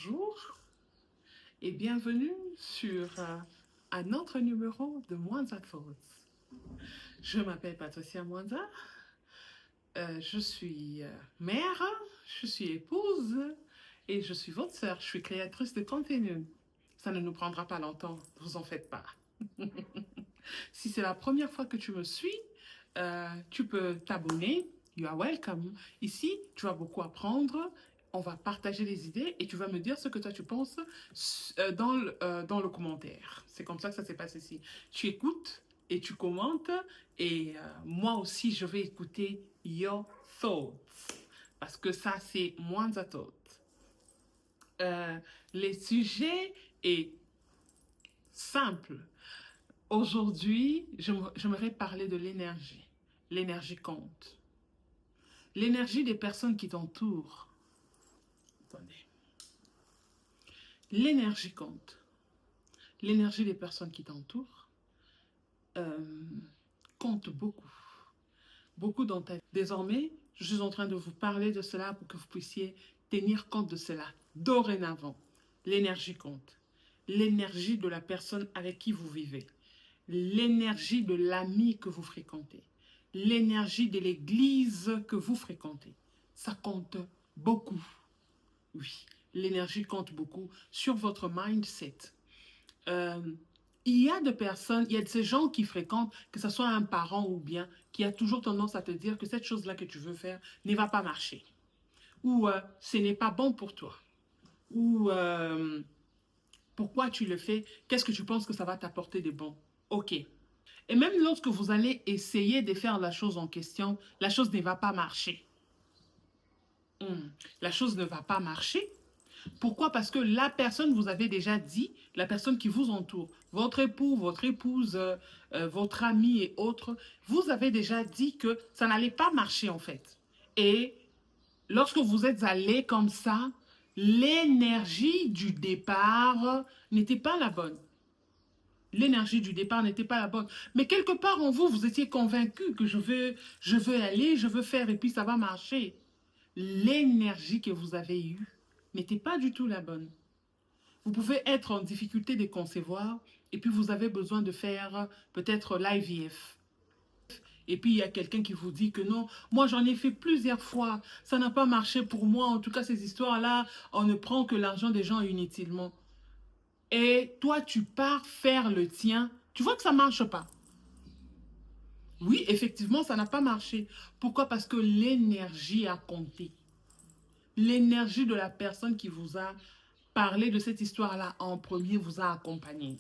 Bonjour et bienvenue sur un autre numéro de Mwanza Thoughts. Je m'appelle Patricia Mwanza, je suis mère, je suis épouse et je suis votre sœur, je suis créatrice de contenu. Ça ne nous prendra pas longtemps, vous en faites pas. Si c'est la première fois que tu me suis, tu peux t'abonner. You are welcome. Ici, tu vas beaucoup apprendre. On va partager les idées et tu vas me dire ce que toi tu penses dans le commentaire. C'est comme ça que ça se passe ici. Tu écoutes et tu commentes et moi aussi je vais écouter your thoughts parce que ça c'est Mwanza Thoughts. Les sujets est simple. Aujourd'hui, j'aimerais parler de l'énergie. L'énergie compte. L'énergie des personnes qui t'entourent. Attendez. L'énergie compte. L'énergie des personnes qui t'entourent compte beaucoup. Beaucoup dans ta vie. Désormais, je suis en train de vous parler de cela pour que vous puissiez tenir compte de cela. Dorénavant, l'énergie compte. L'énergie de la personne avec qui vous vivez. L'énergie de l'ami que vous fréquentez. L'énergie de l'église que vous fréquentez. Ça compte beaucoup. Oui, l'énergie compte beaucoup sur votre mindset. Il y a des personnes, il y a de ces gens qui fréquentent, que ce soit un parent ou bien, qui a toujours tendance à te dire que cette chose-là que tu veux faire ne va pas marcher. Ou ce n'est pas bon pour toi. Ou pourquoi tu le fais? Qu'est-ce que tu penses que ça va t'apporter de bon? Ok. Et même lorsque vous allez essayer de faire la chose en question, la chose ne va pas marcher. La chose ne va pas marcher. Pourquoi? Parce que la personne, vous avez déjà dit, la personne qui vous entoure, votre époux, votre épouse, votre ami et autres, vous avez déjà dit que ça n'allait pas marcher en fait. Et lorsque vous êtes allé comme ça, l'énergie du départ n'était pas la bonne. L'énergie du départ n'était pas la bonne. Mais quelque part en vous, vous étiez convaincu que je veux aller, je veux faire et puis ça va marcher. L'énergie que vous avez eue n'était pas du tout la bonne. Vous pouvez être en difficulté de concevoir et puis vous avez besoin de faire peut-être l'IVF. Et puis il y a quelqu'un qui vous dit que non, moi j'en ai fait plusieurs fois, ça n'a pas marché pour moi. En tout cas, ces histoires-là, on ne prend que l'argent des gens inutilement. Et toi, tu pars faire le tien, tu vois que ça ne marche pas. Oui, effectivement, ça n'a pas marché. Pourquoi? Parce que l'énergie a compté. L'énergie de la personne qui vous a parlé de cette histoire-là en premier vous a accompagné.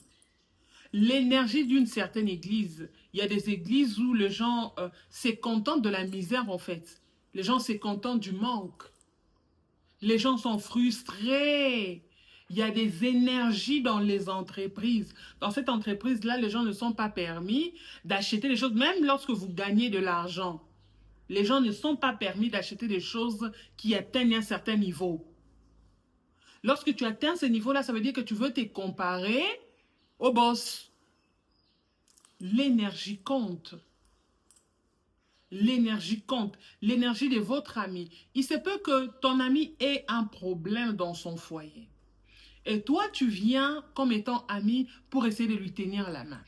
L'énergie d'une certaine église. Il y a des églises où les gens se contentent de la misère en fait. Les gens se contentent du manque. Les gens sont frustrés. Il y a des énergies dans les entreprises. Dans cette entreprise-là, les gens ne sont pas permis d'acheter des choses, même lorsque vous gagnez de l'argent. Les gens ne sont pas permis d'acheter des choses qui atteignent un certain niveau. Lorsque tu atteins ce niveau-là, ça veut dire que tu veux te comparer au boss. L'énergie compte. L'énergie compte. L'énergie de votre ami. Il se peut que ton ami ait un problème dans son foyer. Et toi, tu viens comme étant ami pour essayer de lui tenir la main.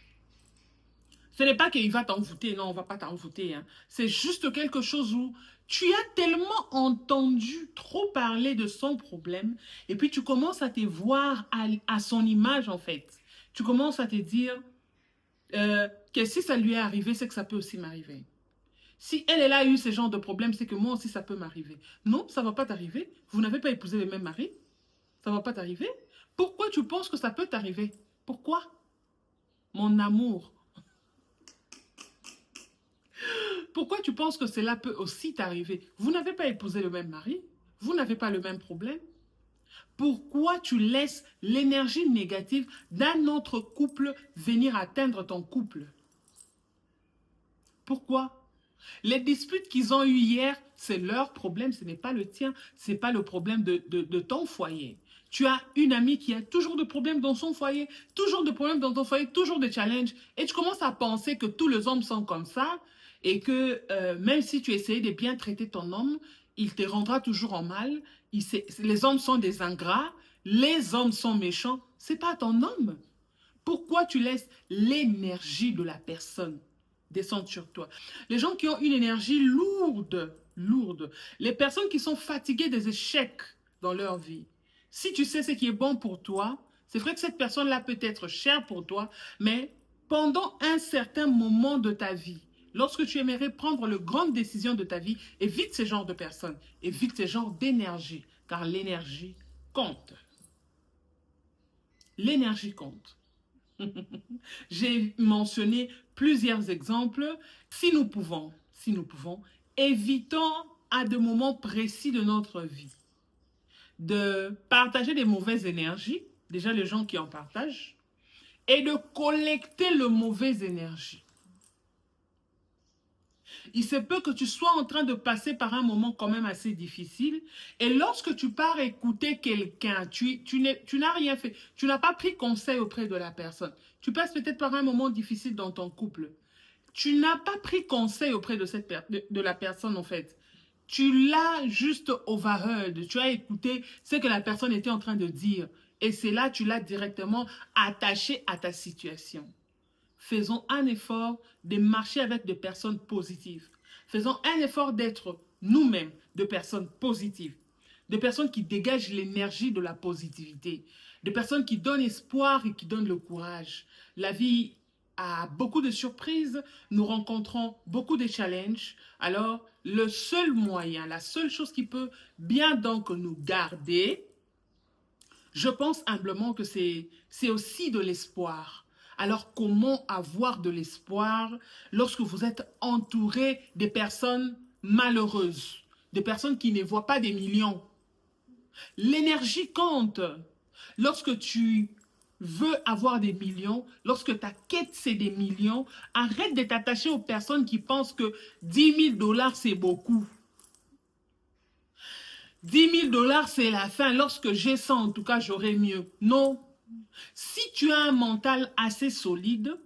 Ce n'est pas qu'il va t'envoûter, non, on ne va pas t'envoûter. Hein. C'est juste quelque chose où tu as tellement entendu trop parler de son problème et puis tu commences à te voir à son image en fait. Tu commences à te dire que si ça lui est arrivé, c'est que ça peut aussi m'arriver. Si elle a eu ce genre de problème, c'est que moi aussi ça peut m'arriver. Non, ça ne va pas t'arriver. Vous n'avez pas épousé le même mari. Ça ne va pas t'arriver. Pourquoi tu penses que ça peut t'arriver? Pourquoi? Mon amour. Pourquoi tu penses que cela peut aussi t'arriver? Vous n'avez pas épousé le même mari. Vous n'avez pas le même problème. Pourquoi tu laisses l'énergie négative d'un autre couple venir atteindre ton couple? Pourquoi? Les disputes qu'ils ont eues hier, c'est leur problème, ce n'est pas le tien. Ce n'est pas le problème de ton foyer. Tu as une amie qui a toujours de problèmes dans son foyer, toujours de problèmes dans ton foyer, toujours de challenges. Et tu commences à penser que tous les hommes sont comme ça et que même si tu essayes de bien traiter ton homme, il te rendra toujours en mal. Les hommes sont des ingrats Les hommes sont méchants, c'est pas ton homme. Pourquoi tu laisses l'énergie de la personne descendre sur toi? Les gens qui ont une énergie lourde, lourde, les personnes qui sont fatiguées des échecs dans leur vie, si tu sais ce qui est bon pour toi, c'est vrai que cette personne-là peut être chère pour toi, mais pendant un certain moment de ta vie, lorsque tu aimerais prendre les grandes décisions de ta vie, évite ce genre de personnes, évite ce genre d'énergie, car l'énergie compte. L'énergie compte. J'ai mentionné plusieurs exemples. Si nous pouvons, évitons à des moments précis de notre vie de partager des mauvaises énergies, déjà les gens qui en partagent, et de collecter le mauvaise énergie. Il se peut que tu sois en train de passer par un moment quand même assez difficile et lorsque tu pars écouter quelqu'un, tu n'as rien fait, tu n'as pas pris conseil auprès de la personne. Tu passes peut-être par un moment difficile dans ton couple. Tu n'as pas pris conseil auprès de, de la personne en fait. Tu l'as juste overheard, tu as écouté ce que la personne était en train de dire et c'est là tu l'as directement attaché à ta situation. Faisons un effort de marcher avec des personnes positives. Faisons un effort d'être nous-mêmes de personnes positives. De personnes qui dégagent l'énergie de la positivité. De personnes qui donnent espoir et qui donnent le courage. La vie a beaucoup de surprises. Nous rencontrons beaucoup de challenges. Alors, le seul moyen, la seule chose qui peut bien donc nous garder, je pense humblement que c'est aussi de l'espoir. Alors, comment avoir de l'espoir lorsque vous êtes entouré de personnes malheureuses, de personnes qui ne voient pas des millions? L'énergie compte. Lorsque tu veux avoir des millions, lorsque ta quête c'est des millions, arrête de t'attacher aux personnes qui pensent que 10 000 $ c'est beaucoup. 10 000 $ c'est la fin. Lorsque j'ai ça, en tout cas, j'aurai mieux. Non. Si tu as un mental assez solide,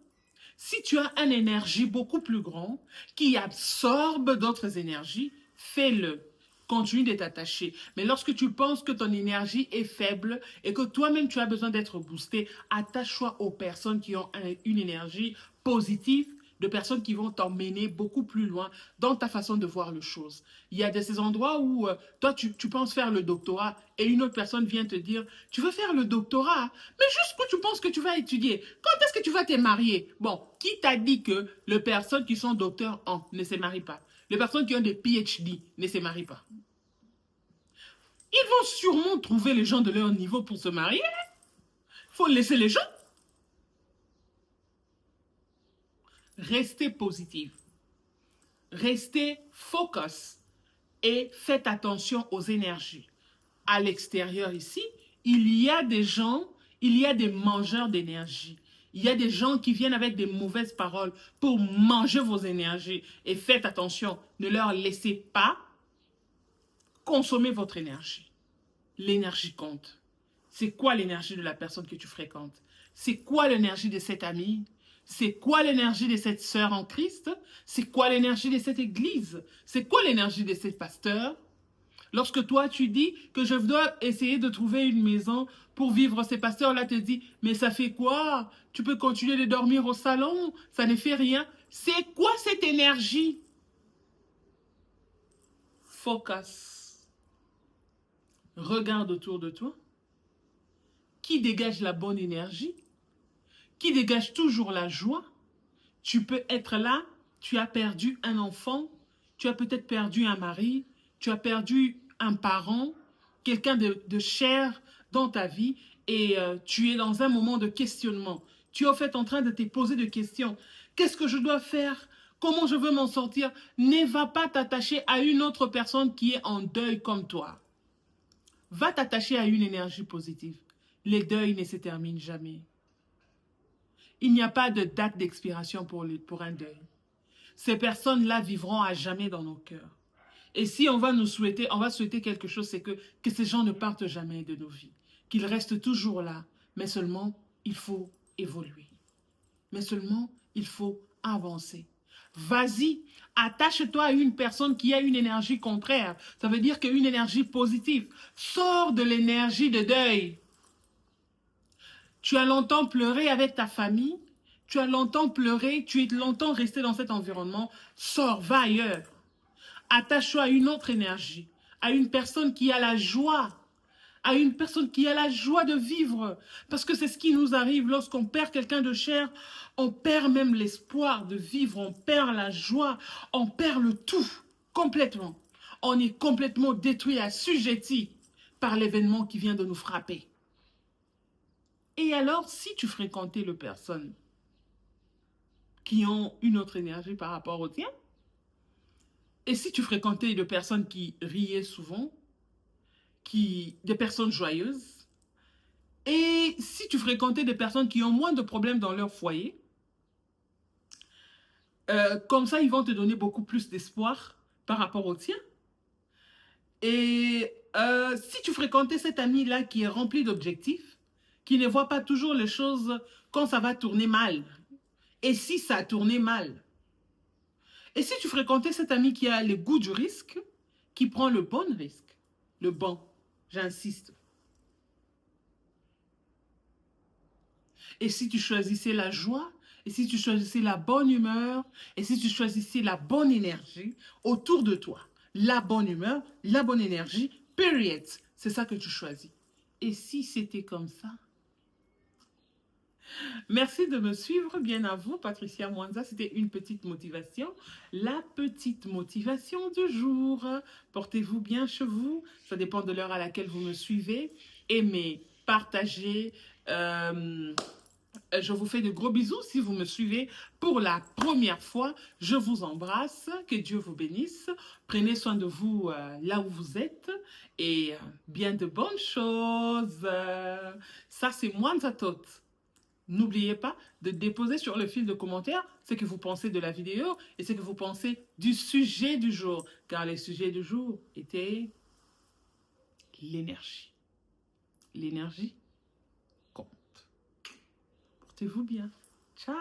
si tu as une énergie beaucoup plus grande qui absorbe d'autres énergies, fais-le. Continue de t'attacher. Mais lorsque tu penses que ton énergie est faible et que toi-même tu as besoin d'être boosté, attache-toi aux personnes qui ont une énergie positive, de personnes qui vont t'emmener beaucoup plus loin dans ta façon de voir les choses. Il y a de ces endroits où toi, tu penses faire le doctorat et une autre personne vient te dire, tu veux faire le doctorat, mais jusqu'où tu penses que tu vas étudier? Quand est-ce que tu vas te marier? Bon, qui t'a dit que les personnes qui sont docteurs ne se marient pas? Les personnes qui ont des PhD ne se marient pas. Ils vont sûrement trouver les gens de leur niveau pour se marier. Il faut laisser les gens. Restez positif. Restez focus et faites attention aux énergies. À l'extérieur ici, il y a des gens, il y a des mangeurs d'énergie. Il y a des gens qui viennent avec des mauvaises paroles pour manger vos énergies. Et faites attention, ne leur laissez pas consommer votre énergie. L'énergie compte. C'est quoi l'énergie de la personne que tu fréquentes? C'est quoi l'énergie de cet ami? C'est quoi l'énergie de cette sœur en Christ? C'est quoi l'énergie de cette église? C'est quoi l'énergie de ces pasteurs? Lorsque toi, tu dis que je dois essayer de trouver une maison pour vivre, ces pasteurs-là te disent, mais ça fait quoi? Tu peux continuer de dormir au salon, ça ne fait rien. C'est quoi cette énergie? Focus. Regarde autour de toi. Qui dégage la bonne énergie? Qui dégage toujours la joie? Tu peux être là, tu as perdu un enfant, tu as peut-être perdu un mari, tu as perdu un parent, quelqu'un de cher dans ta vie et tu es dans un moment de questionnement. Tu es en fait en train de te poser des questions. Qu'est-ce que je dois faire? Comment je veux m'en sortir? Ne va pas t'attacher à une autre personne qui est en deuil comme toi. Va t'attacher à une énergie positive. Les deuils ne se terminent jamais. Il n'y a pas de date d'expiration pour un deuil. Ces personnes-là vivront à jamais dans nos cœurs. Et si on va souhaiter quelque chose, c'est que ces gens ne partent jamais de nos vies. Qu'ils restent toujours là. Mais seulement, il faut évoluer. Mais seulement, il faut avancer. Vas-y, attache-toi à une personne qui a une énergie contraire. Ça veut dire qu'une énergie positive. Sors de l'énergie de deuil. Tu as longtemps pleuré avec ta famille. Tu as longtemps pleuré. Tu es longtemps resté dans cet environnement. Sors, va ailleurs. Attache-toi à une autre énergie. À une personne qui a la joie. À une personne qui a la joie de vivre. Parce que c'est ce qui nous arrive lorsqu'on perd quelqu'un de cher. On perd même l'espoir de vivre. On perd la joie. On perd le tout. Complètement. On est complètement détruit, assujetti par l'événement qui vient de nous frapper. Et alors, si tu fréquentais les personnes qui ont une autre énergie par rapport au tien, et si tu fréquentais des personnes qui riaient souvent, des personnes joyeuses, et si tu fréquentais des personnes qui ont moins de problèmes dans leur foyer, comme ça, ils vont te donner beaucoup plus d'espoir par rapport au tien. Et si tu fréquentais cet ami-là qui est rempli d'objectifs, qui ne voit pas toujours les choses quand ça va tourner mal, et si ça a tourné mal, et si tu fréquentais cet ami qui a le goût du risque, qui prend le bon risque, le bon, j'insiste. Et si tu choisissais la joie, et si tu choisissais la bonne humeur, et si tu choisissais la bonne énergie autour de toi, la bonne humeur, la bonne énergie, period, c'est ça que tu choisis. Et si c'était comme ça? Merci de me suivre, bien à vous, Patricia Mwanza. C'était une petite motivation. La petite motivation du jour. Portez-vous bien chez vous. Ça dépend de l'heure à laquelle vous me suivez. Aimez, partagez. Je vous fais de gros bisous si vous me suivez pour la première fois. Je vous embrasse. Que Dieu vous bénisse. Prenez soin de vous là où vous êtes. Et bien de bonnes choses. Ça, c'est Mwanza Tot. N'oubliez pas de déposer sur le fil de commentaires ce que vous pensez de la vidéo et ce que vous pensez du sujet du jour. Car le sujet du jour était l'énergie. L'énergie compte. Portez-vous bien. Ciao!